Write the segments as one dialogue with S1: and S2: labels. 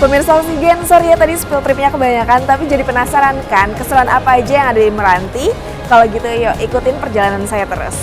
S1: Pemirsa Oksigen, sorry ya tadi spill tripnya kebanyakan, tapi jadi penasaran kan keseruan apa aja yang ada di Meranti? Kalau gitu yuk ikutin perjalanan saya terus.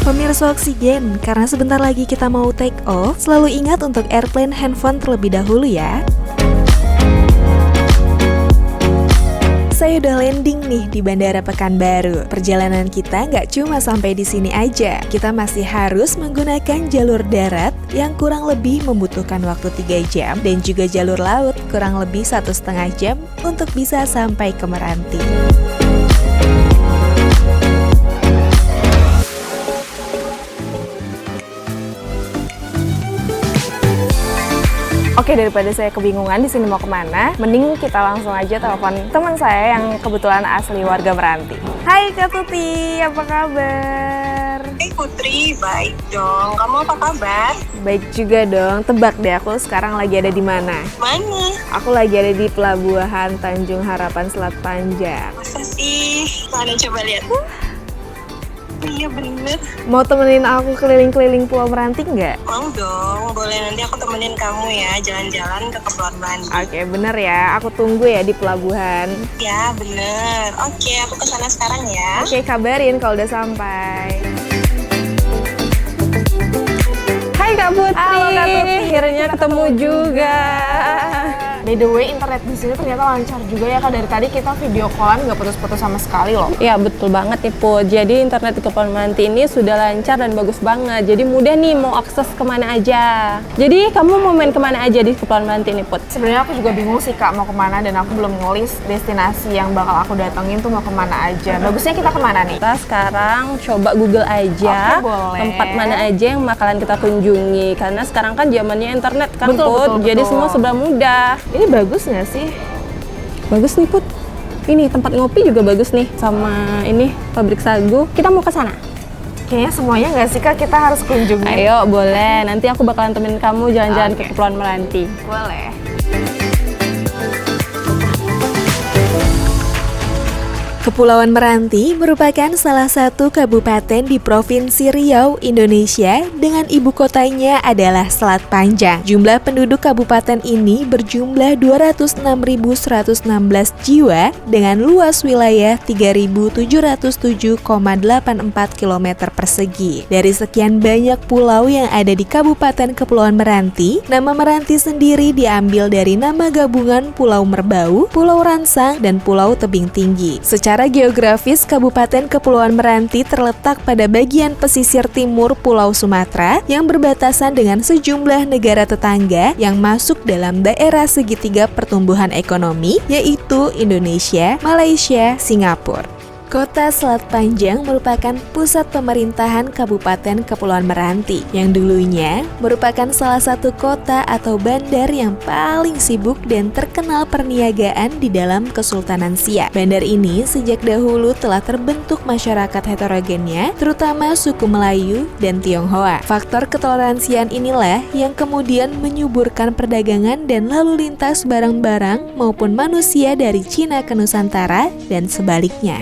S1: Pemirsa Oksigen, karena sebentar lagi kita mau take off, selalu ingat untuk airplane handphone terlebih dahulu ya. Saya udah landing nih di Bandara Pekanbaru. Perjalanan kita nggak cuma sampai di sini aja. Kita masih harus menggunakan jalur darat yang kurang lebih membutuhkan waktu 3 jam dan juga jalur laut kurang lebih 1,5 jam untuk bisa sampai ke Meranti. Oke, daripada saya kebingungan di sini mau kemana, mending kita langsung aja telepon teman saya yang kebetulan asli warga Meranti. Hai Kak Tuti, apa kabar?
S2: Hai Putri, baik dong. Kamu apa kabar?
S1: Baik juga dong. Tebak deh aku sekarang lagi ada di mana?
S2: Mana?
S1: Aku lagi ada di Pelabuhan Tanjung Harapan Selat Panjang.
S2: Masa sih? Mana coba lihat. Iya bener.
S1: Mau temenin aku keliling-keliling Pulau Meranti nggak?
S2: Mau dong, boleh nanti aku temenin kamu ya jalan-jalan ke Kepulauan Meranti.
S1: Oke, bener ya. Aku tunggu ya di pelabuhan.
S2: Ya bener. Oke, aku kesana sekarang ya.
S1: Oke, kabarin kalau udah sampai.
S3: Hai Kak Putri.
S1: Halo Kak Tuti.
S3: Akhirnya ketemu juga.
S1: By the way, internet di sini ternyata lancar juga ya Kak. Dari tadi kita video callan nggak putus-putus sama sekali loh.
S3: Ya betul banget nih Put. Jadi internet di Kepulauan Meranti ini sudah lancar dan bagus banget. Jadi mudah nih mau akses kemana aja. Jadi kamu mau main kemana aja di Kepulauan Meranti ini Put?
S1: Sebenarnya aku juga bingung sih Kak mau kemana dan aku belum ngelis destinasi yang bakal aku datengin tuh mau kemana aja. Bagusnya kita kemana nih?
S3: Kita sekarang coba Google aja.
S1: Oke, boleh.
S3: Tempat mana aja yang bakalan kita kunjungi. Karena sekarang kan zamannya internet kan
S1: Betul,
S3: Put.
S1: betul,
S3: Jadi
S1: betul.
S3: semua serba mudah.
S1: Ini bagus nggak sih?
S3: Bagus nih Put. Ini tempat ngopi juga bagus nih. Sama ini pabrik sagu. Kita mau ke sana.
S1: Kayaknya semuanya nggak sih Kak kita harus kunjungi?
S3: Ayo boleh, nanti aku bakalan temenin kamu jalan-jalan
S1: Oke.
S3: ke Kepulauan Meranti.
S1: Boleh. Kepulauan Meranti merupakan salah satu kabupaten di Provinsi Riau, Indonesia dengan ibu kotanya adalah Selat Panjang. Jumlah penduduk kabupaten ini berjumlah 206.116 jiwa dengan luas wilayah 3.707,84 km persegi. Dari sekian banyak pulau yang ada di Kabupaten Kepulauan Meranti, nama Meranti sendiri diambil dari nama gabungan Pulau Merbau, Pulau Ransang, dan Pulau Tebing Tinggi. Secara geografis, Kabupaten Kepulauan Meranti terletak pada bagian pesisir timur Pulau Sumatera yang berbatasan dengan sejumlah negara tetangga yang masuk dalam daerah segitiga pertumbuhan ekonomi, yaitu Indonesia, Malaysia, Singapura. Kota Selat Panjang merupakan pusat pemerintahan Kabupaten Kepulauan Meranti yang dulunya merupakan salah satu kota atau bandar yang paling sibuk dan terkenal perniagaan di dalam Kesultanan Siak. Bandar ini sejak dahulu telah terbentuk masyarakat heterogennya, terutama suku Melayu dan Tionghoa. Faktor ketoleransian inilah yang kemudian menyuburkan perdagangan dan lalu lintas barang-barang maupun manusia dari Cina ke Nusantara dan sebaliknya.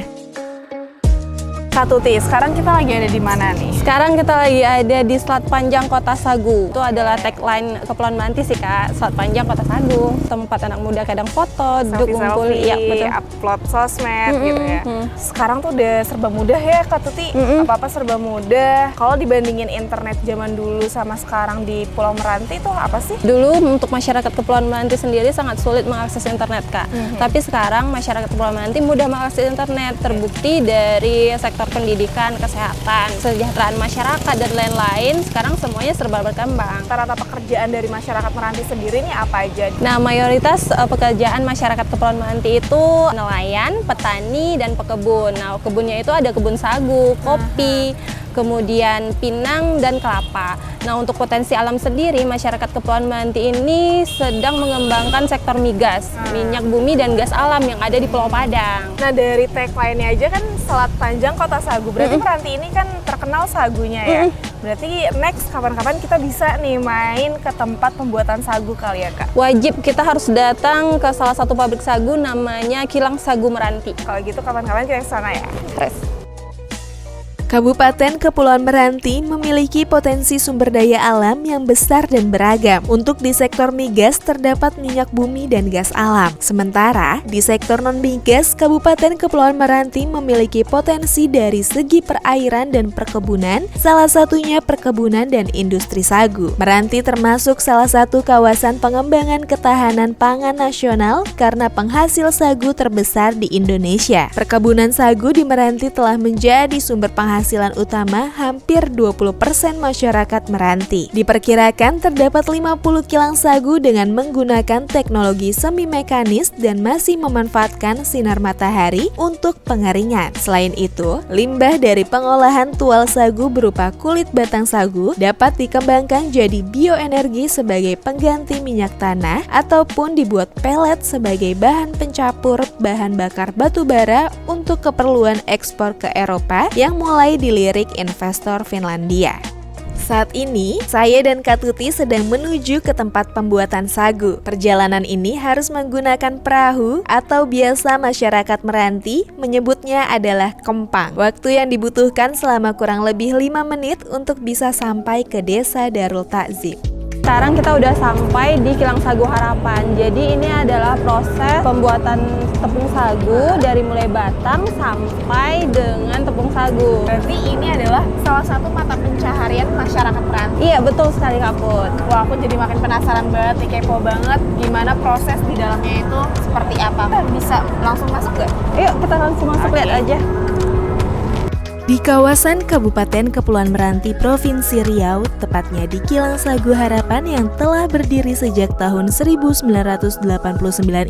S1: Kak Tuti, sekarang kita lagi ada di mana nih?
S3: Sekarang kita lagi ada di Selat Panjang Kota Sagu. Itu adalah tagline Kepulauan Meranti sih Kak, Selat Panjang Kota Sagu. Tempat anak muda kadang foto, duduk ngumpul, iya betul.
S1: Upload sosmed gitu ya. Sekarang tuh udah serba mudah ya Kak Tuti, apa-apa serba mudah. Kalau dibandingin internet zaman dulu sama sekarang di Pulau Meranti tuh apa sih?
S3: Dulu untuk masyarakat Kepulauan Meranti sendiri sangat sulit mengakses internet Kak. Tapi sekarang masyarakat Kepulauan Meranti mudah mengakses internet. Terbukti dari sektor pendidikan, kesehatan, kesejahteraan masyarakat dan lain-lain, sekarang semuanya serba berkembang.
S1: Rata-rata pekerjaan dari masyarakat Meranti sendiri ini apa aja?
S3: Nah, mayoritas pekerjaan masyarakat Kepulauan Meranti itu nelayan, petani, dan pekebun. Nah, kebunnya itu ada kebun sagu, kopi, kemudian pinang dan kelapa. Nah, untuk potensi alam sendiri, masyarakat Kepulauan Meranti ini sedang mengembangkan sektor migas, minyak bumi dan gas alam yang ada di Pulau Padang.
S1: Nah, dari tagline-nya aja kan Selat Panjang Kota Sagu. Berarti Meranti ini kan terkenal sagunya ya. Berarti next kapan-kapan kita bisa nih main ke tempat pembuatan sagu kali ya, Kak?
S3: Wajib, kita harus datang ke salah satu pabrik sagu namanya Kilang Sagu Meranti.
S1: Kalau gitu kapan-kapan kita ke sana ya.
S3: Terus.
S1: Kabupaten Kepulauan Meranti memiliki potensi sumber daya alam yang besar dan beragam. Untuk di sektor migas terdapat minyak bumi dan gas alam. Sementara di sektor non-migas, Kabupaten Kepulauan Meranti memiliki potensi dari segi perairan dan perkebunan, salah satunya perkebunan dan industri sagu. Meranti termasuk salah satu kawasan pengembangan ketahanan pangan nasional karena penghasil sagu terbesar di Indonesia. Perkebunan sagu di Meranti telah menjadi sumber penghasilan utama hampir 20% masyarakat Meranti. Diperkirakan terdapat 50 kilang sagu dengan menggunakan teknologi semi mekanis dan masih memanfaatkan sinar matahari untuk pengeringan. Selain itu, limbah dari pengolahan tual sagu berupa kulit batang sagu dapat dikembangkan jadi bioenergi sebagai pengganti minyak tanah ataupun dibuat pelet sebagai bahan pencampur bahan bakar batu bara untuk keperluan ekspor ke Eropa yang mulai dilirik investor Finlandia. Saat ini, saya dan Kak Tuti sedang menuju ke tempat pembuatan sagu. Perjalanan ini harus menggunakan perahu atau biasa masyarakat Meranti menyebutnya adalah kempang. Waktu yang dibutuhkan selama kurang lebih 5 menit untuk bisa sampai ke Desa Darul Takzim.
S3: Sekarang kita udah sampai di Kilang Sagu Harapan. Jadi ini adalah proses pembuatan tepung sagu dari mulai batang sampai dengan tepung sagu.
S1: Berarti ini adalah salah satu mata pencaharian masyarakat Meranti.
S3: Iya, betul sekali Kak Put.
S1: Wah, aku jadi makin penasaran banget nih, kepo banget gimana proses di dalamnya itu seperti apa. Bisa langsung masuk nggak?
S3: Yuk kita langsung masuk, lihat aja.
S1: Di kawasan Kabupaten Kepulauan Meranti, Provinsi Riau, tepatnya di Kilang Sagu Harapan yang telah berdiri sejak tahun 1989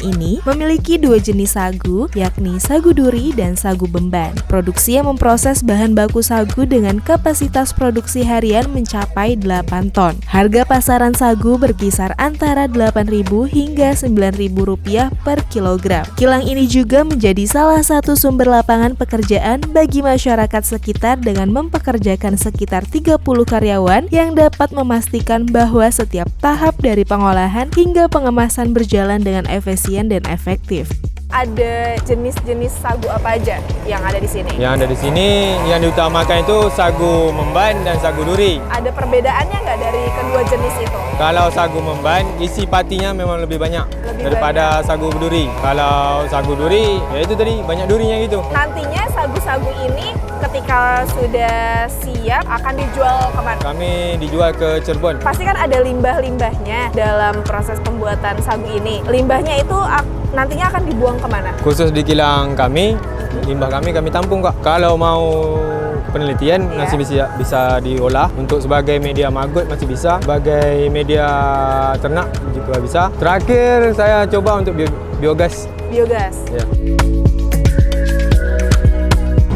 S1: ini, memiliki 2 jenis sagu, yakni sagu duri dan sagu beban. Produksi yang memproses bahan baku sagu dengan kapasitas produksi harian mencapai 8 ton. Harga pasaran sagu berkisar antara Rp8.000 hingga Rp9.000 per kilogram. Kilang ini juga menjadi salah satu sumber lapangan pekerjaan bagi masyarakat sekitar dengan mempekerjakan sekitar 30 karyawan yang dapat memastikan bahwa setiap tahap dari pengolahan hingga pengemasan berjalan dengan efisien dan efektif. Ada jenis-jenis sagu apa aja yang ada di sini?
S4: Yang ada di sini yang diutamakan itu sagu memban dan sagu duri.
S1: Ada perbedaannya nggak dari kedua jenis itu?
S4: Kalau sagu memban, isi patinya memang lebih banyak daripada sagu duri. Kalau sagu duri, ya itu tadi banyak durinya gitu.
S1: Nantinya sagu-sagu ini ketika sudah siap akan dijual kemana?
S4: Kami dijual ke Cirebon.
S1: Pasti kan ada limbah-limbahnya dalam proses pembuatan sagu ini. Limbahnya itu nantinya akan dibuang kemana?
S4: Khusus di kilang kami, limbah kami tampung Kak. Kalau mau penelitian masih bisa diolah untuk sebagai media maggot, masih bisa sebagai media ternak juga bisa. Terakhir saya coba untuk biogas.
S1: Biogas.
S4: Ya.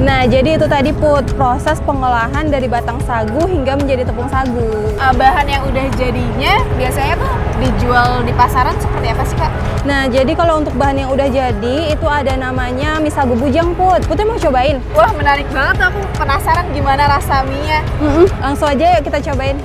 S3: Nah, jadi itu tadi Put, proses pengolahan dari batang sagu hingga menjadi tepung sagu.
S1: Bahan yang udah jadinya biasanya tuh dijual di pasaran seperti apa sih Kak?
S3: Nah, jadi kalau untuk bahan yang udah jadi itu ada namanya mie sagu bujang Put. Putri mau cobain?
S1: Wah, menarik banget, aku penasaran gimana rasa mie-nya.
S3: Langsung aja yuk kita cobain.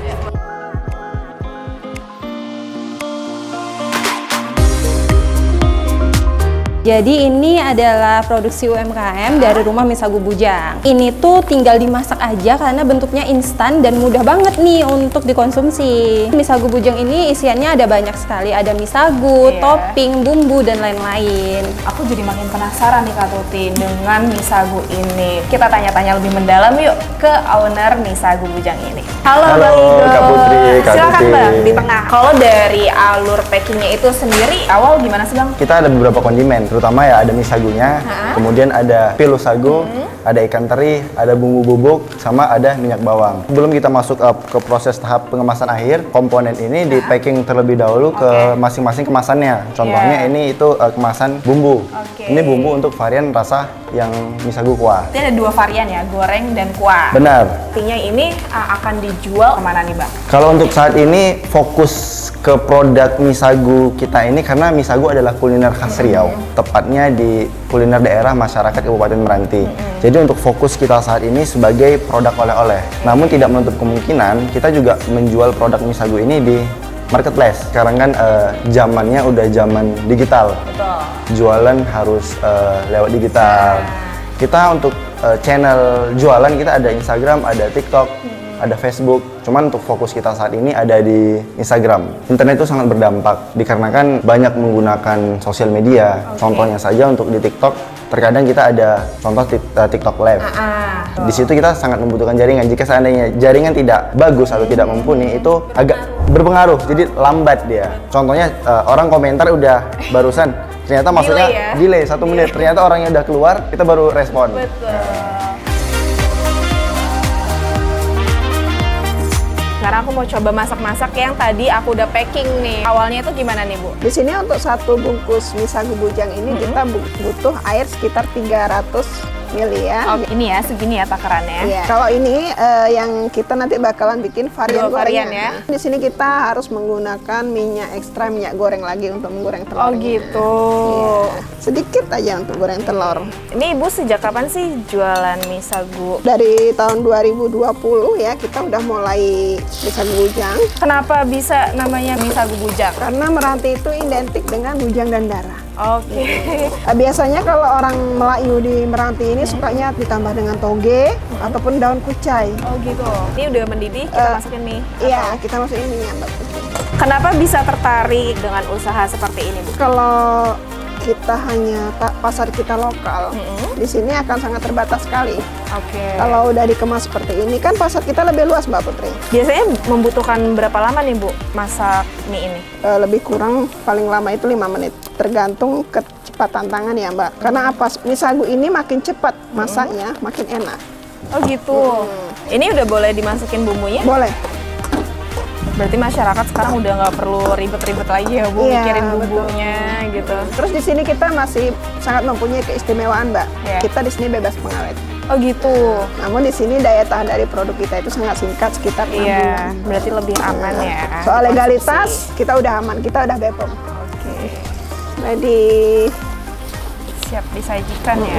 S3: Jadi ini adalah produksi UMKM dari Rumah Mie Sagu Bujang. Ini tuh tinggal dimasak aja karena bentuknya instan dan mudah banget nih untuk dikonsumsi. Mie Sagu Bujang ini isiannya ada banyak sekali. Ada mie sagu, topping, bumbu, dan lain-lain.
S1: Aku jadi makin penasaran nih Kak Tuti dengan mie sagu ini. Kita tanya-tanya lebih mendalam yuk ke owner Mie Sagu Bujang ini. Halo Bang Igo.
S5: Kak Putri, Kak
S1: Silakan
S5: Tuti.
S1: Bang, di tengah. Kalau dari alur packingnya itu sendiri, awal gimana sih Bang?
S5: Kita ada beberapa kondimen, terutama ya ada mie sagunya, kemudian ada pilu sagu, ada ikan teri, ada bumbu bubuk, sama ada minyak bawang. Sebelum kita masuk ke proses tahap pengemasan akhir, komponen ini di packing terlebih dahulu ke masing-masing kemasannya. Contohnya ini itu kemasan bumbu. Ini bumbu untuk varian rasa yang mie sagu kuah.
S1: Ini ada 2 varian ya, goreng dan kuah.
S5: Benar.
S1: Artinya ini akan dijual kemana nih Bang?
S5: Kalau untuk saat ini fokus ke produk mie sagu kita ini karena mie sagu adalah kuliner khas Riau, tepatnya di kuliner daerah masyarakat Kabupaten Meranti. Jadi untuk fokus kita saat ini sebagai produk oleh-oleh. Namun tidak menutup kemungkinan kita juga menjual produk mie sagu ini di marketplace. Sekarang kan zamannya udah zaman digital.
S1: Betul.
S5: Jualan harus lewat digital. Kita untuk channel jualan kita ada Instagram, ada TikTok, ada Facebook. Cuman untuk fokus kita saat ini ada di Instagram. Internet itu sangat berdampak dikarenakan banyak menggunakan sosial media. Contohnya saja untuk di TikTok, terkadang kita ada contoh TikTok Live. Di situ kita sangat membutuhkan jaringan. Jika seandainya jaringan tidak bagus atau tidak mumpuni, itu agak berpengaruh. Jadi lambat dia. Contohnya orang komentar udah barusan, ternyata maksudnya delay 1 menit. Ternyata orangnya udah keluar, kita baru respon.
S1: Sekarang aku mau coba masak-masak yang tadi aku udah packing nih. Awalnya itu gimana nih Bu?
S6: Di sini untuk 1 bungkus mie sagu bujang ini kita butuh air sekitar 300 ml ya.
S1: Oh, ini ya, segini ya takarannya.
S6: Iya. Kalau ini yang kita nanti bakalan bikin varian
S1: varian
S6: gorengnya.
S1: ya.
S6: Di sini kita harus menggunakan minyak ekstra, minyak goreng lagi untuk menggoreng telur.
S1: Oh gitu.
S6: Iya. Sedikit aja untuk goreng telur.
S1: Ini Ibu sejak kapan sih jualan mie sagu?
S6: Dari tahun 2020 ya kita udah mulai mie sagu bujang.
S1: Kenapa bisa namanya mie sagu bujang?
S6: Karena Meranti itu identik dengan bujang dan darah.
S1: Oke.
S6: Biasanya kalau orang Melayu di Meranti ini sukanya ditambah dengan toge ataupun daun kucai.
S1: Oh gitu. Ini udah mendidih, kita masukin mie.
S6: Iya, kita masukin minyak Mbak Putri.
S1: Kenapa bisa tertarik dengan usaha seperti ini, Bu?
S6: Kalau kita hanya pasar kita lokal, di sini akan sangat terbatas sekali.
S1: Oke.
S6: Kalau udah dikemas seperti ini kan pasar kita lebih luas Mbak Putri.
S1: Biasanya membutuhkan berapa lama nih Bu masak mie ini?
S6: Lebih kurang paling lama itu 5 menit. Tergantung kecepatan tangan ya Mbak. Karena apa? Mie sagu ini makin cepat masaknya, makin enak.
S1: Oh gitu. Ini udah boleh dimasukin bumbunya?
S6: Boleh.
S1: Berarti masyarakat sekarang udah nggak perlu ribet-ribet lagi ya Bu,
S6: Iya,
S1: mikirin bumbunya gitu.
S6: Terus di sini kita masih sangat mempunyai keistimewaan Mbak.
S1: Iya.
S6: Kita di sini bebas pengawet.
S1: Oh gitu.
S6: Namun di sini daya tahan dari produk kita itu sangat singkat, sekitar 6 bulan.
S1: Iya, berarti lebih aman ya.
S6: Soal legalitas kita udah aman, kita udah BPOM.
S1: Oke.
S6: Jadi
S1: Siap disajikan ya.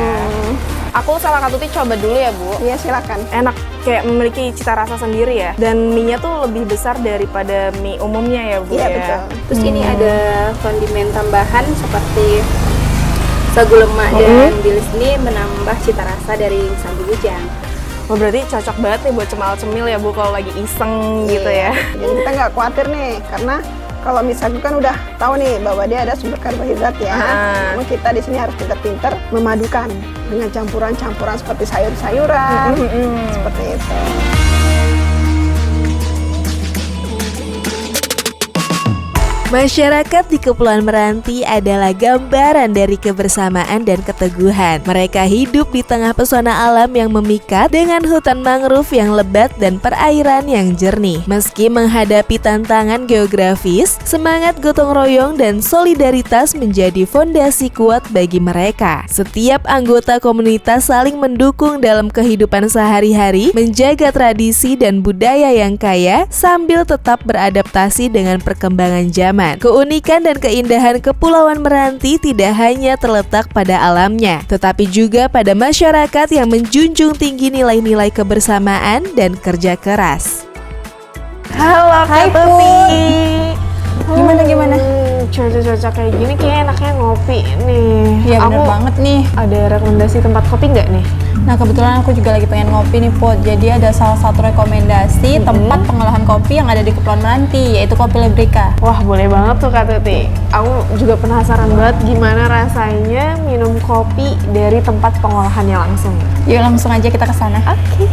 S1: Aku sama Kak Tuti coba dulu ya Bu.
S6: iya silakan.
S1: Enak, kayak memiliki cita rasa sendiri ya. Dan mie-nya tuh lebih besar daripada mie umumnya ya Bu
S6: Iya
S1: ya.
S6: betul.
S3: Terus ini ada kondimen tambahan seperti sagu lemak dan bilis ini menambah cita rasa dari sagu bujang.
S1: Wah berarti cocok banget nih buat cemil-cemil ya Bu kalau lagi iseng gitu ya.
S6: Jadi kita nggak khawatir nih, karena kalau mie sagu kan udah tahu nih bahwa dia ada sumber karbohidrat ya. Namun kita di sini harus pintar-pintar memadukan dengan campuran-campuran seperti sayur-sayuran, seperti itu.
S1: Masyarakat di Kepulauan Meranti adalah gambaran dari kebersamaan dan keteguhan. Mereka hidup di tengah pesona alam yang memikat dengan hutan mangrove yang lebat dan perairan yang jernih. Meski menghadapi tantangan geografis, semangat gotong royong dan solidaritas menjadi fondasi kuat bagi mereka. Setiap anggota komunitas saling mendukung dalam kehidupan sehari-hari, menjaga tradisi dan budaya yang kaya sambil tetap beradaptasi dengan perkembangan zaman. Keunikan dan keindahan Kepulauan Meranti tidak hanya terletak pada alamnya, tetapi juga pada masyarakat yang menjunjung tinggi nilai-nilai kebersamaan dan kerja keras. Halo Kak Tuti.
S3: Gimana?
S1: Cuaca-cuaca kayak gini kayak enaknya ngopi nih.
S3: Iya bener banget nih.
S1: Ada rekomendasi tempat kopi nggak nih?
S3: Nah kebetulan aku juga lagi pengen ngopi nih Pot. Jadi ada salah satu rekomendasi tempat pengolahan kopi yang ada di Kepulauan Meranti, yaitu Kopi Lebrika.
S1: Wah boleh banget tuh Kak Tuti. Aku juga penasaran banget gimana rasanya minum kopi dari tempat pengolahannya langsung.
S3: Yuk langsung aja kita ke sana.
S1: Oke.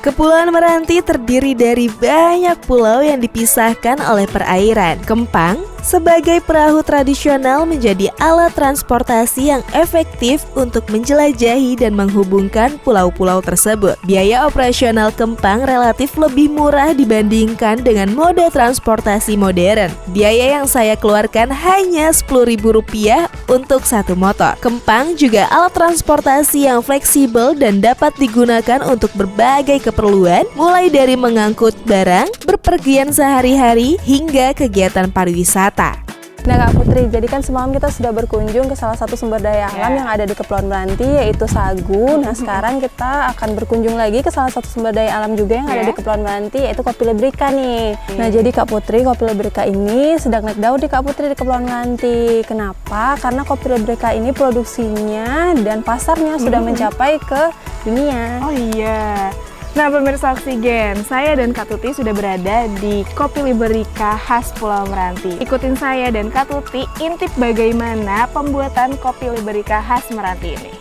S1: Kepulauan Meranti terdiri dari banyak pulau yang dipisahkan oleh perairan. Kempang, sebagai perahu tradisional menjadi alat transportasi yang efektif untuk menjelajahi dan menghubungkan pulau-pulau tersebut. Biaya operasional Kempang relatif lebih murah dibandingkan dengan moda transportasi modern. Biaya yang saya keluarkan hanya Rp10.000 untuk satu motor. Kempang juga alat transportasi yang fleksibel dan dapat digunakan untuk berbagai keperluan, mulai dari mengangkut barang, berpergian sehari-hari, hingga kegiatan pariwisata.
S3: Nah Kak Putri, jadi kan semalam kita sudah berkunjung ke salah satu sumber daya alam yang ada di Kepulauan Meranti, yaitu sagu. Nah sekarang kita akan berkunjung lagi ke salah satu sumber daya alam juga yang ada di Kepulauan Meranti, yaitu kopi Liberica nih. Nah jadi Kak Putri, kopi Liberica ini sedang naik daun di Kak Putri di Kepulauan Meranti. Kenapa? Karena kopi Liberica ini produksinya dan pasarnya sudah mencapai ke dunia.
S7: Oh iya. Nah pemirsa Oksigen, saya dan Kak Tuti sudah berada di Kopi Liberica khas Pulau Meranti. Ikutin saya dan Kak Tuti intip bagaimana pembuatan Kopi Liberica khas Meranti ini.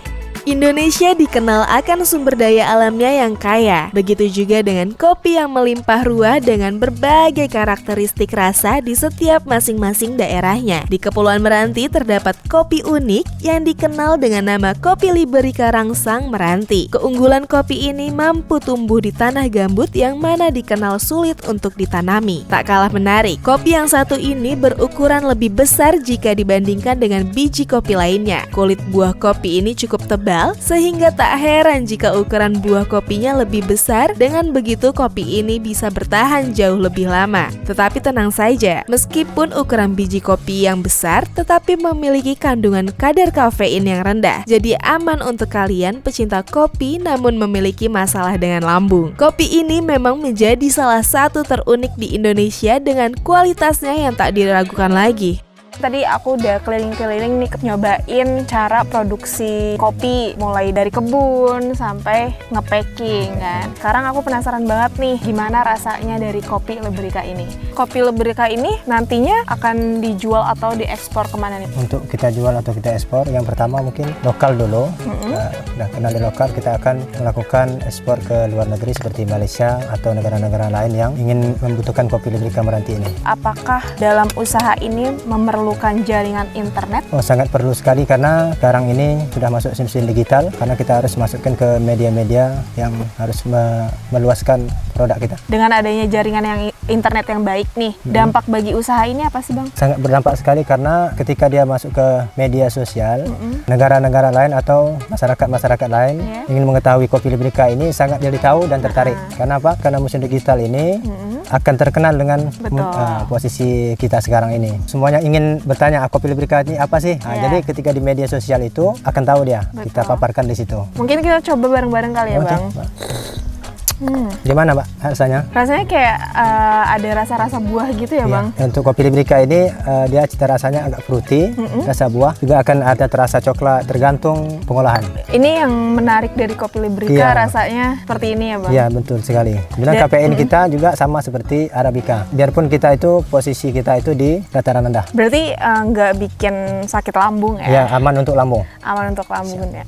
S1: Indonesia dikenal akan sumber daya alamnya yang kaya. Begitu juga dengan kopi yang melimpah ruah dengan berbagai karakteristik rasa di setiap masing-masing daerahnya. Di Kepulauan Meranti terdapat kopi unik yang dikenal dengan nama Kopi Liberica Rangsang Meranti. Keunggulan kopi ini mampu tumbuh di tanah gambut yang mana dikenal sulit untuk ditanami. Tak kalah menarik, kopi yang satu ini berukuran lebih besar jika dibandingkan dengan biji kopi lainnya. Kulit buah kopi ini cukup tebal, sehingga tak heran jika ukuran buah kopinya lebih besar. Dengan begitu kopi ini bisa bertahan jauh lebih lama. Tetapi tenang saja, meskipun ukuran biji kopi yang besar, tetapi memiliki kandungan kadar kafein yang rendah. Jadi aman untuk kalian pecinta kopi namun memiliki masalah dengan lambung. Kopi ini memang menjadi salah satu terunik di Indonesia dengan kualitasnya yang tak diragukan lagi.
S7: Tadi aku udah keliling-keliling nih nyobain cara produksi kopi, mulai dari kebun sampai nge-packing kan. Sekarang aku penasaran banget nih gimana rasanya dari kopi Liberica ini. Kopi Liberica ini nantinya akan dijual atau diekspor kemana nih?
S8: Untuk kita jual atau kita ekspor, yang pertama mungkin lokal dulu. Nah, kenal di lokal, kita akan melakukan ekspor ke luar negeri seperti Malaysia atau negara-negara lain yang ingin membutuhkan kopi Liberica Meranti ini.
S7: Apakah dalam usaha ini memerlukan jaringan internet?
S8: Oh, sangat perlu sekali karena sekarang ini sudah masuk sistem digital, karena kita harus masukkan ke media-media yang harus meluaskan produk kita.
S7: Dengan adanya jaringan yang internet yang baik nih, dampak bagi usaha ini apa sih Bang?
S8: Sangat berdampak sekali karena ketika dia masuk ke media sosial, negara-negara lain atau masyarakat-masyarakat lain ingin mengetahui kopi Liberica ini, sangat jadi tahu dan tertarik. Karena apa? Karena musim digital ini akan terkenal dengan posisi kita sekarang ini. Semuanya ingin bertanya, kopi Liberica ini apa sih? Jadi ketika di media sosial itu akan tahu dia. Kita paparkan di situ.
S7: Mungkin kita coba bareng-bareng kali ya Bang.
S8: Gimana Mbak rasanya?
S7: Rasanya kayak ada rasa-rasa buah gitu ya Bang?
S8: Untuk kopi Liberica ini dia cita rasanya agak fruity, rasa buah, juga akan ada terasa coklat, tergantung pengolahan.
S7: Ini yang menarik dari kopi Liberica, rasanya seperti ini ya Bang?
S8: Iya betul sekali. Bilang kafein kita juga sama seperti Arabica. Biarpun kita itu posisi kita itu di dataran rendah.
S7: Berarti nggak bikin sakit lambung ya?
S8: Iya, aman untuk lambung.
S7: Aman untuk lambung ya.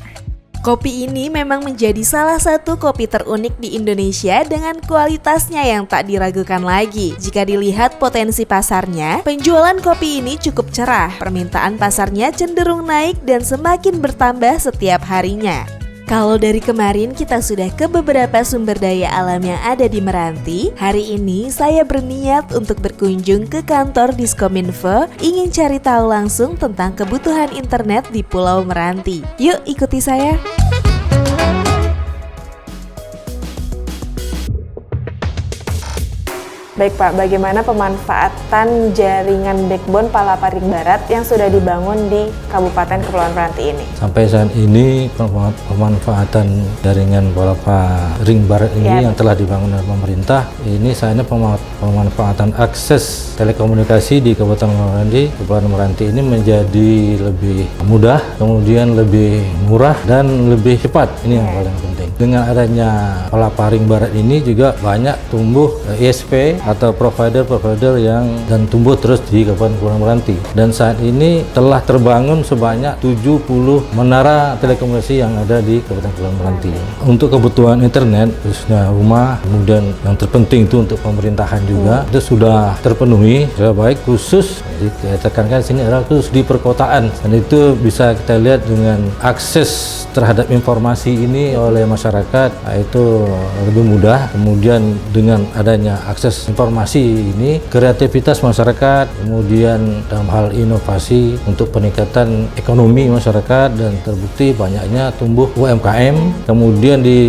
S1: Kopi ini memang menjadi salah satu kopi terunik di Indonesia dengan kualitasnya yang tak diragukan lagi. Jika dilihat potensi pasarnya, penjualan kopi ini cukup cerah. Permintaan pasarnya cenderung naik dan semakin bertambah setiap harinya. Kalau dari kemarin kita sudah ke beberapa sumber daya alam yang ada di Meranti, hari ini saya berniat untuk berkunjung ke kantor Diskominfo, ingin cari tahu langsung tentang kebutuhan internet di Pulau Meranti. Yuk ikuti saya.
S7: Baik Pak, bagaimana pemanfaatan jaringan backbone Palaparing Barat yang sudah dibangun di Kabupaten Kepulauan Meranti ini?
S9: Sampai saat ini pemanfaatan jaringan Palaparing Barat ini yang telah dibangun oleh pemerintah, ini saatnya pemanfaatan akses telekomunikasi di Kepulauan Meranti ini menjadi lebih mudah, kemudian lebih murah dan lebih cepat. Ini yang paling penting. Dengan adanya Palapa Ring Barat ini juga banyak tumbuh ISP atau provider-provider yang dan tumbuh terus di Kabupaten Kepulauan Meranti. Dan saat ini telah terbangun sebanyak 70 menara telekomunikasi yang ada di Kabupaten Kepulauan Meranti. Untuk kebutuhan internet, khususnya rumah, kemudian yang terpenting itu untuk pemerintahan juga, itu sudah terpenuhi. Sudah baik, khusus ditekankan sini adalah khusus di perkotaan. Dan itu bisa kita lihat dengan akses terhadap informasi ini oleh masyarakat itu lebih mudah. Kemudian dengan adanya akses informasi ini, kreativitas masyarakat, kemudian dalam hal inovasi untuk peningkatan ekonomi masyarakat, dan terbukti banyaknya tumbuh UMKM. Kemudian di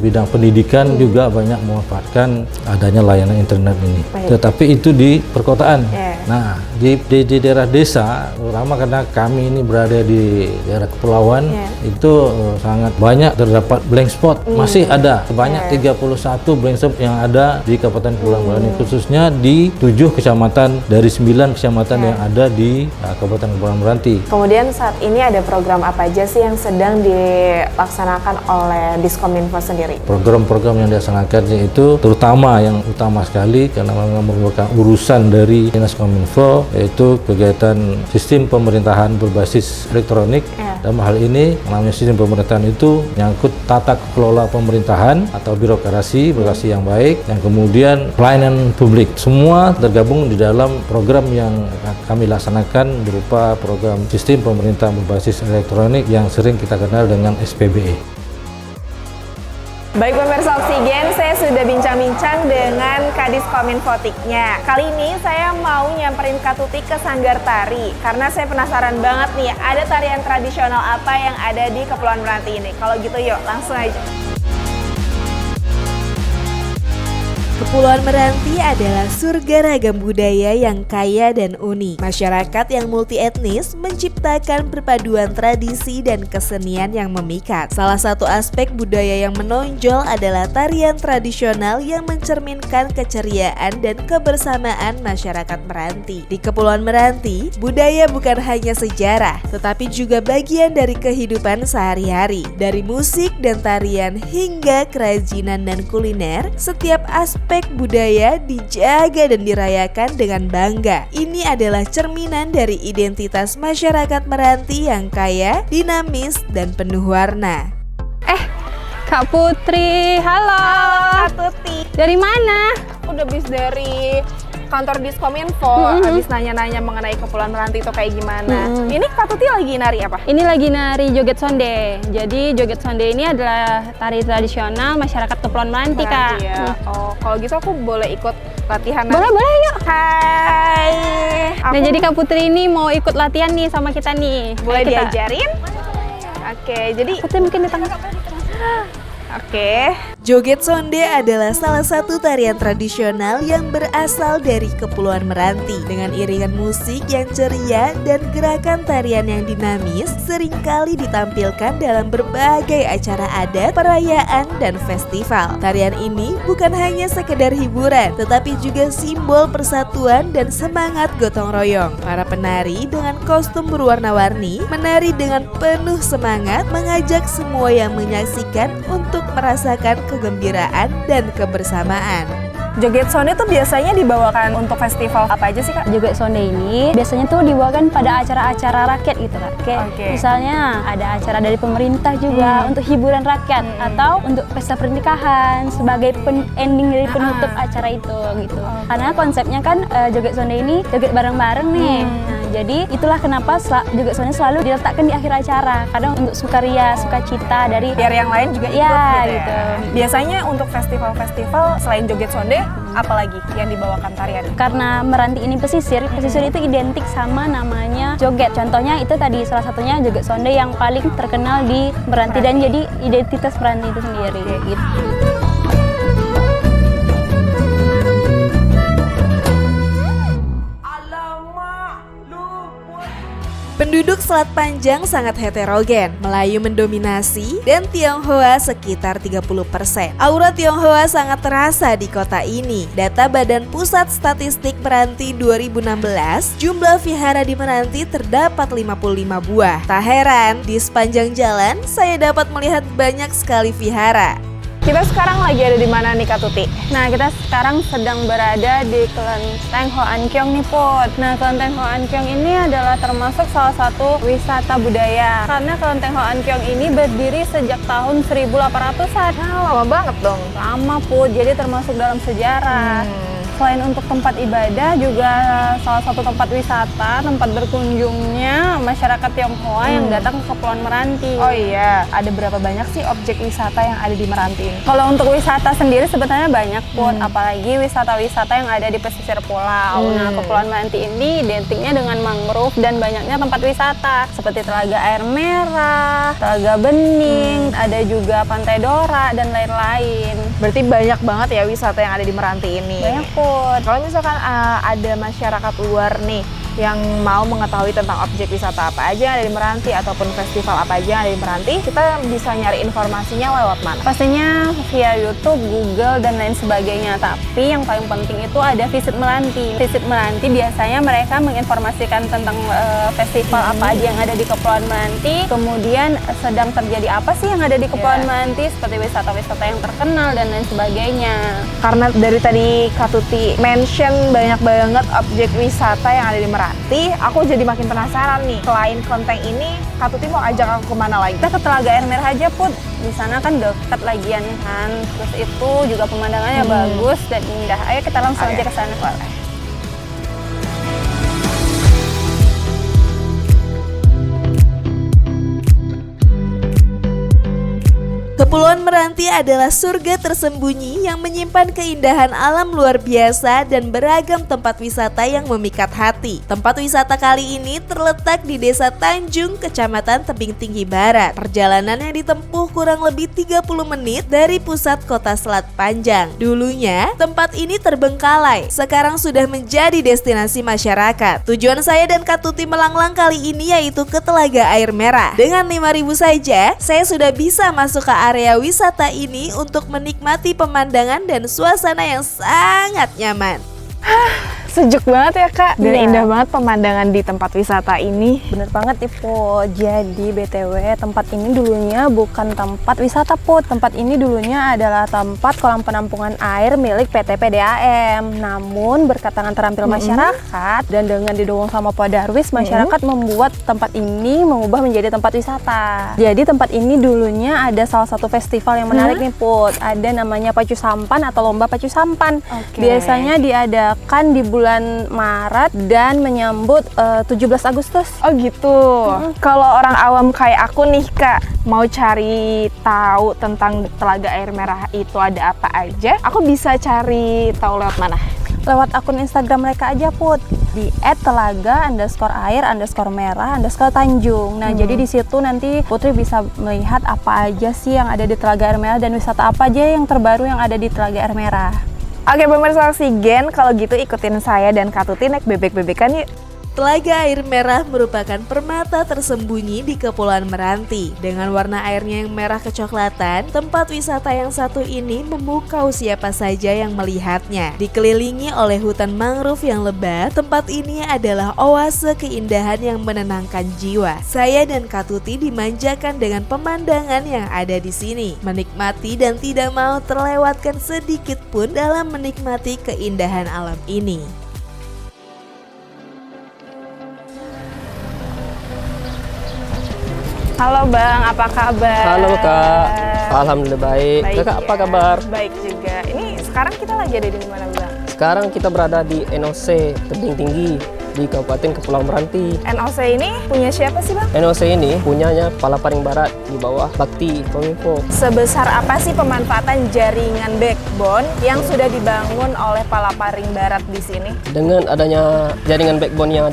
S9: bidang pendidikan juga banyak memanfaatkan adanya layanan internet ini. Tetapi itu di perkotaan. Nah, di daerah desa, terutama karena kami ini berada di daerah kepulauan, itu sangat banyak terdapat blank spot. Masih ada sebanyak 31 blank spot yang ada di Kabupaten Kepulauan Meranti, khususnya di 7 kecamatan dari 9 kecamatan yang ada di Kabupaten Kepulauan Meranti.
S7: Kemudian saat ini ada program apa aja sih yang sedang dilaksanakan oleh Diskominfo sendiri?
S9: Program-program yang dilaksanakan itu terutama yang utama sekali karena merupakan urusan dari Dinas Kominfo, yaitu kegiatan sistem pemerintahan berbasis elektronik. Dalam hal ini namanya sistem pemerintahan itu menyangkut tata kelola pemerintahan atau birokrasi yang baik, yang kemudian pelayanan publik. Semua tergabung di dalam program yang kami laksanakan berupa program sistem pemerintahan berbasis elektronik yang sering kita kenal dengan SPBE.
S1: Baik pemirsa Oksigen, saya sudah bincang-bincang dengan Kadis Kominfotiknya. Kali ini saya mau nyamperin Kak Tuti ke Sanggar Tari karena saya penasaran banget nih, ada tarian tradisional apa yang ada di Kepulauan Meranti ini. Kalau gitu yuk, langsung aja. Kepulauan Meranti adalah surga ragam budaya yang kaya dan unik. Masyarakat yang multi etnis menciptakan perpaduan tradisi dan kesenian yang memikat. Salah satu aspek budaya yang menonjol adalah tarian tradisional yang mencerminkan keceriaan dan kebersamaan masyarakat Meranti. Di Kepulauan Meranti, budaya bukan hanya sejarah, tetapi juga bagian dari kehidupan sehari-hari. Dari musik dan tarian hingga kerajinan dan kuliner, setiap aspek budaya dijaga dan dirayakan dengan bangga. Ini adalah cerminan dari identitas masyarakat Meranti yang kaya, dinamis, dan penuh warna.
S3: Kak Putri, halo.
S1: Kak Tuti.
S3: Dari mana?
S7: Udah habis dari kantor Diskominfo, habis nanya-nanya mengenai Kepulauan Meranti itu kayak gimana. Ini Kak Tuti lagi nari apa?
S3: Ini lagi nari joget sonde. Jadi joget sonde ini adalah tari tradisional masyarakat Kepulauan Meranti, Kak.
S7: Ya. Oh, kalau gitu aku boleh ikut latihan
S3: Boleh,
S7: nanti?
S3: boleh yuk.
S7: Hai.
S3: Nah, jadi Kak Putri ini mau ikut latihan nih sama kita nih.
S7: Boleh
S3: Ayo kita.
S7: diajarin? Oke, jadi
S3: Putri mungkin di tengah.
S7: Oke.
S1: Joget sonde adalah salah satu tarian tradisional yang berasal dari Kepulauan Meranti. Dengan iringan musik yang ceria dan gerakan tarian yang dinamis, seringkali ditampilkan dalam berbagai acara adat, perayaan, dan festival. Tarian ini bukan hanya sekedar hiburan, tetapi juga simbol persatuan dan semangat gotong royong. Para penari dengan kostum berwarna-warni menari dengan penuh semangat, mengajak semua yang menyaksikan untuk merasakan kegembiraan dan kebersamaan.
S7: Joget sonde tuh biasanya dibawakan untuk festival apa aja sih, Kak?
S3: Joget sonde ini biasanya tuh dibawakan pada acara-acara rakyat gitu, Kak. Kayak misalnya ada acara dari pemerintah juga untuk hiburan rakyat atau untuk pesta pernikahan sebagai ending dari penutup acara itu gitu. Karena konsepnya kan joget sonde ini joget bareng-bareng nih. Nah, jadi itulah kenapa joget sonde selalu diletakkan di akhir acara. Kadang untuk sukaria, sukacita dari
S7: Biar yang lain juga ikut
S3: gitu.
S7: Biasanya untuk festival-festival selain joget sonde, apalagi yang dibawakan tarian?
S3: Karena Meranti ini pesisir itu identik sama namanya joget. Contohnya itu tadi salah satunya joget sonde yang paling terkenal di Meranti dan jadi identitas Meranti itu sendiri gitu.
S1: Penduduk Selat Panjang sangat heterogen, Melayu mendominasi dan Tionghoa sekitar 30%. Aura Tionghoa sangat terasa di kota ini. Data Badan Pusat Statistik Meranti 2016, jumlah vihara di Meranti terdapat 55 buah. Tak heran, di sepanjang jalan saya dapat melihat banyak sekali vihara.
S7: Kita sekarang lagi ada di mana nih Kak Tuti?
S3: Nah, kita sekarang sedang berada di Kelenteng Hoan Kiong nih, Put. Nah, Kelenteng Hoan Kiong ini adalah termasuk salah satu wisata budaya. Karena Kelenteng Hoan Kiong ini berdiri sejak tahun 1800-an.
S7: Nah, lama banget dong.
S3: Lama, Put. Jadi termasuk dalam sejarah. Selain untuk tempat ibadah, juga salah satu tempat wisata, tempat berkunjungnya masyarakat Tionghoa yang datang ke Kepulauan Meranti.
S7: Oh iya, ada berapa banyak sih objek wisata yang ada di Meranti ini?
S3: Kalau untuk wisata sendiri sebenarnya banyak, Put. Apalagi wisata-wisata yang ada di pesisir pulau. Nah, Kepulauan Meranti ini identiknya dengan mangrove dan banyaknya tempat wisata seperti Telaga Air Merah, Telaga Bening, ada juga Pantai Dora dan lain-lain.
S7: Berarti banyak banget ya wisata yang ada di Meranti ini.
S3: Banyak, Put.
S7: Kalau misalkan ada masyarakat luar nih yang mau mengetahui tentang objek wisata apa aja yang ada di Meranti ataupun festival apa aja yang ada di Meranti, kita bisa nyari informasinya lewat mana?
S3: Pastinya via YouTube, Google, dan lain sebagainya. Tapi yang paling penting itu ada Visit Meranti. Visit Meranti biasanya mereka menginformasikan tentang festival apa aja yang ada di Kepulauan Meranti, kemudian sedang terjadi apa sih yang ada di Kepulauan Meranti, seperti wisata-wisata yang terkenal dan lain sebagainya.
S7: Karena dari tadi Kak Tuti mention banyak banget objek wisata yang ada di Meranti, aku jadi makin penasaran nih. Selain Kelenteng ini, Kak Tuti mau ajak aku kemana lagi?
S3: Kita ke Telaga Air Merah aja, Put. Di sana kan dekat lagian kan. Terus itu juga pemandangannya bagus dan indah. Ayo kita langsung aja ke sana.
S1: Kepulauan Meranti adalah surga tersembunyi yang menyimpan keindahan alam luar biasa dan beragam tempat wisata yang memikat hati. Tempat wisata kali ini terletak di Desa Tanjung, Kecamatan Tebing Tinggi Barat. Perjalanannya ditempuh kurang lebih 30 menit dari pusat kota Selat Panjang. Dulunya, tempat ini terbengkalai, sekarang sudah menjadi destinasi masyarakat. Tujuan saya dan Kak Tuti melanglang kali ini yaitu ke Telaga Air Merah. Dengan 5.000 saja, saya sudah bisa masuk ke area wisata ini untuk menikmati pemandangan dan suasana yang sangat nyaman.
S7: Sejuk banget ya Kak, dan indah banget pemandangan di tempat wisata ini.
S3: Bener banget Ipo. Jadi BTW tempat ini dulunya bukan tempat wisata, Put. Tempat ini dulunya adalah tempat kolam penampungan air milik PT PDAM. Namun berkat tangan terampil masyarakat dan dengan didukung sama Pak Darwis, masyarakat membuat tempat ini mengubah menjadi tempat wisata. Jadi tempat ini dulunya ada salah satu festival yang menarik nih, Put. Ada namanya Pacu Sampan atau Lomba Pacu Sampan. Biasanya diadakan di bulan Maret dan menyambut 17 Agustus.
S7: Oh gitu. Kalau orang awam kayak aku nih Kak, mau cari tahu tentang Telaga Air Merah itu ada apa aja, aku bisa cari tahu lewat mana?
S3: Lewat akun Instagram mereka aja, Put, di @telaga_air_merah_tanjung. Nah, jadi di situ nanti Putri bisa melihat apa aja sih yang ada di Telaga Air Merah dan wisata apa aja yang terbaru yang ada di Telaga Air Merah.
S7: Oke pemirsa Oksigen, kalau gitu ikutin saya dan Kak Tuti naik bebek-bebekan yuk.
S1: Telaga Air Merah merupakan permata tersembunyi di Kepulauan Meranti. Dengan warna airnya yang merah kecoklatan, tempat wisata yang satu ini memukau siapa saja yang melihatnya. Dikelilingi oleh hutan mangrove yang lebat, tempat ini adalah oase keindahan yang menenangkan jiwa. Saya dan Kak Tuti dimanjakan dengan pemandangan yang ada di sini, menikmati dan tidak mau terlewatkan sedikit pun dalam menikmati keindahan alam ini.
S7: Halo Bang, apa kabar?
S10: Halo Kak, alhamdulillah baik. Kakak apa kabar?
S7: Baik juga. Ini sekarang kita lagi ada di mana Bang?
S10: Sekarang kita berada di NOC Tebing Tinggi di Kabupaten Kepulauan Meranti.
S7: NOC ini punya siapa sih Bang?
S10: NOC ini punyanya Palaparing Barat. di bawah Bakti Kominfo.
S7: Sebesar apa sih pemanfaatan jaringan backbone yang sudah dibangun oleh Palaparing Barat di sini?
S10: Dengan adanya jaringan backbone yang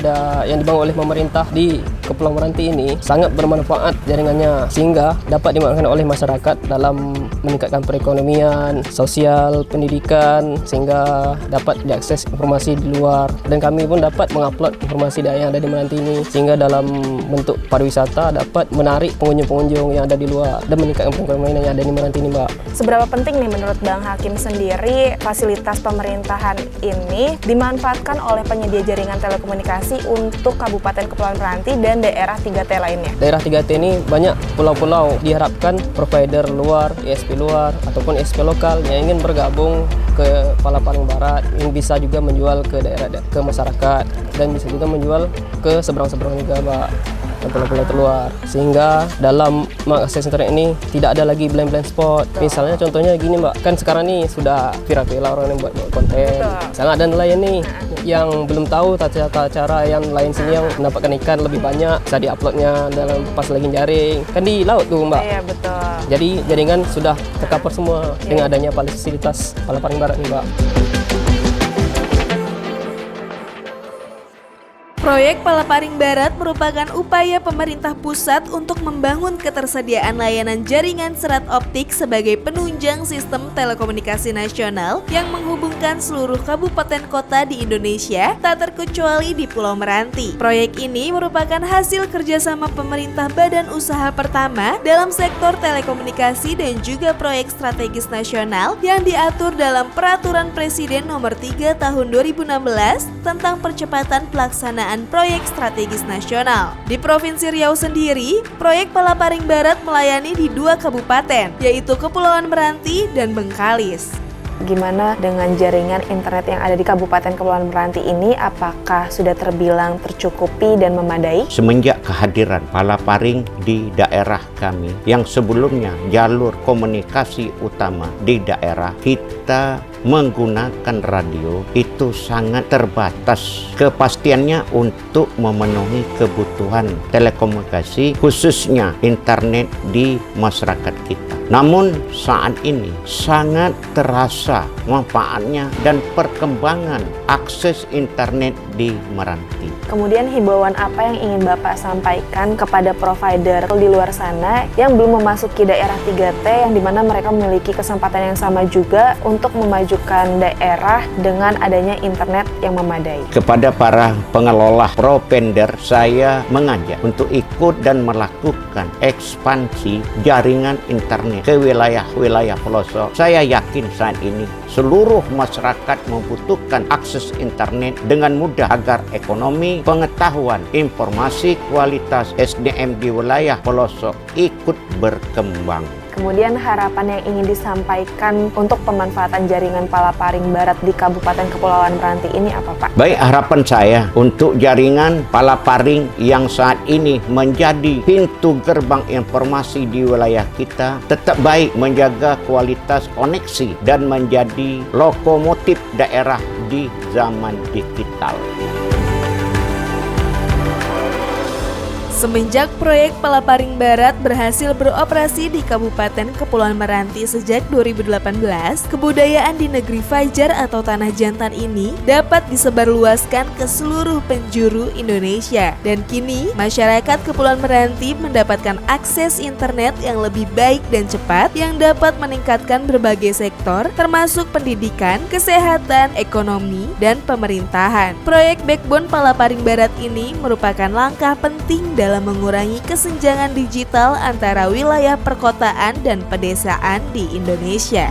S10: dibangun oleh pemerintah di Kepulauan Meranti ini sangat bermanfaat jaringannya, sehingga dapat dimanfaatkan oleh masyarakat dalam meningkatkan perekonomian, sosial, pendidikan, sehingga dapat diakses informasi di luar. Dan kami pun dapat mengupload informasi yang ada di Meranti ini, sehingga dalam bentuk pariwisata dapat menarik pengunjung-pengunjung yang ada di luar dan meningkatkan perekonomian yang ada di Meranti ini, Mbak.
S7: Seberapa penting nih menurut Bang Hakim sendiri fasilitas pemerintahan ini dimanfaatkan oleh penyedia jaringan telekomunikasi untuk Kabupaten Kepulauan Meranti dan daerah 3T lainnya?
S10: Daerah 3T ini banyak pulau-pulau, diharapkan provider luar, ISP luar, ataupun ISP lokal yang ingin bergabung ke Palaparing Barat yang bisa juga menjual ke daerah, ke masyarakat, dan bisa juga menjual ke seberang-seberang juga, Mbak, dan pulau-pulau terluar, sehingga dalam mengakses internet ini tidak ada lagi blind spot. Misalnya contohnya gini, Mbak, kan sekarang nih sudah viral-viral orang yang buat konten. Misalnya ada nelayan nih yang belum tahu tata cara yang lain sini yang mendapatkan ikan lebih banyak, bisa diuploadnya dalam pas lagi jaring, kan di laut tuh, Mbak.
S7: Iya, betul.
S10: Jadi jaringan sudah tercover semua dengan adanya fasilitas Palaparing Barat nih, Mbak.
S1: Proyek Palaparing Barat merupakan upaya pemerintah pusat untuk membangun ketersediaan layanan jaringan serat optik sebagai penunjang sistem telekomunikasi nasional yang menghubungkan seluruh kabupaten kota di Indonesia, tak terkecuali di Pulau Meranti. Proyek ini merupakan hasil kerjasama pemerintah badan usaha pertama dalam sektor telekomunikasi dan juga proyek strategis nasional yang diatur dalam Peraturan Presiden Nomor 3 Tahun 2016 tentang percepatan pelaksanaan proyek strategis nasional. Di Provinsi Riau sendiri, proyek Palaparing Barat melayani di 2 kabupaten, yaitu Kepulauan Meranti dan Bengkalis.
S7: Gimana dengan jaringan internet yang ada di Kabupaten Kepulauan Meranti ini? Apakah sudah terbilang tercukupi dan memadai?
S11: Semenjak kehadiran Palaparing di daerah kami, yang sebelumnya jalur komunikasi utama di daerah, kita menggunakan radio itu sangat terbatas kepastiannya untuk memenuhi kebutuhan telekomunikasi, khususnya internet di masyarakat kita. Namun saat ini sangat terasa manfaatnya dan perkembangan akses internet di Meranti.
S7: Kemudian himbauan apa yang ingin Bapak sampaikan kepada provider di luar sana yang belum memasuki daerah 3T, yang dimana mereka memiliki kesempatan yang sama juga untuk memajukan daerah dengan adanya internet yang memadai?
S11: Kepada para pengelola provender, saya mengajak untuk ikut dan melakukan ekspansi jaringan internet ke wilayah-wilayah pelosok. Saya yakin saat ini seluruh masyarakat membutuhkan akses internet dengan mudah agar ekonomi, pengetahuan, informasi, kualitas SDM di wilayah pelosok ikut berkembang.
S7: Kemudian harapan yang ingin disampaikan untuk pemanfaatan jaringan Palaparing Barat di Kabupaten Kepulauan Meranti ini apa, Pak?
S11: Baik, harapan saya untuk jaringan Palaparing yang saat ini menjadi pintu gerbang informasi di wilayah kita tetap baik, menjaga kualitas koneksi dan menjadi lokomotif daerah di zaman digital.
S1: Semenjak proyek Palaparing Barat berhasil beroperasi di Kabupaten Kepulauan Meranti sejak 2018, kebudayaan di negeri Fajar atau Tanah Jantan ini dapat disebarluaskan ke seluruh penjuru Indonesia. Dan kini, masyarakat Kepulauan Meranti mendapatkan akses internet yang lebih baik dan cepat yang dapat meningkatkan berbagai sektor, termasuk pendidikan, kesehatan, ekonomi, dan pemerintahan. Proyek Backbone Palaparing Barat ini merupakan langkah penting dalam mengurangi kesenjangan digital antara wilayah perkotaan dan pedesaan di Indonesia.